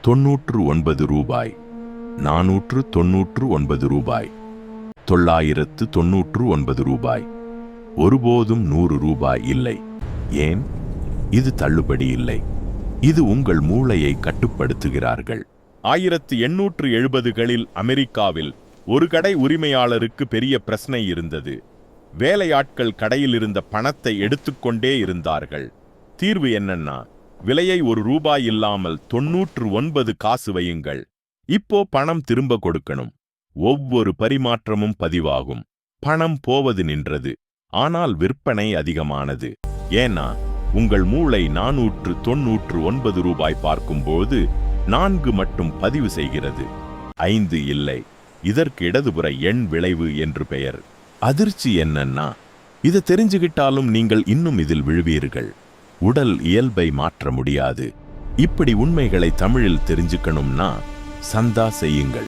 99 ரூபாய், 499 ரூபாய், 999 ரூபாய். ஒருபோதும் 100 ரூபாய் இல்லை. ஏன்? இது தள்ளுபடி இல்லை. இது உங்கள் மூளையை கட்டுப்படுத்துகிறார்கள். 1870களில் அமெரிக்காவில் ஒரு கடை உரிமையாளருக்கு பெரிய பிரச்சனை இருந்தது. வேலையாட்கள் கடையில் இருந்த பணத்தை எடுத்துக்கொண்டே இருந்தார்கள். தீர்வு என்னன்னா, விலையை 1 ரூபாய் இல்லாமல் 99 காசு வையுங்கள். இப்போ பணம் திரும்ப கொடுக்கணும். ஒவ்வொரு பரிமாற்றமும் பதிவாகும். பணம் போவது நின்றது. ஆனால் விற்பனை அதிகமானது. ஏன்னா உங்கள் மூளை 499 ரூபாய் பார்க்கும்போது 4 மட்டும் பதிவு செய்கிறது, 5 இல்லை. இதற்கு இடதுபுற எண் விளைவு என்று பெயர். அதிர்ச்சி என்னன்னா, இதை தெரிஞ்சுகிட்டாலும் நீங்கள் இன்னும் இதில் விழுவீர்கள். உடல் இயல்பை மாற்ற முடியாது. இப்படி உண்மைகளை தமிழில் தெரிஞ்சுக்கணும்னா சந்தா செய்யுங்கள்.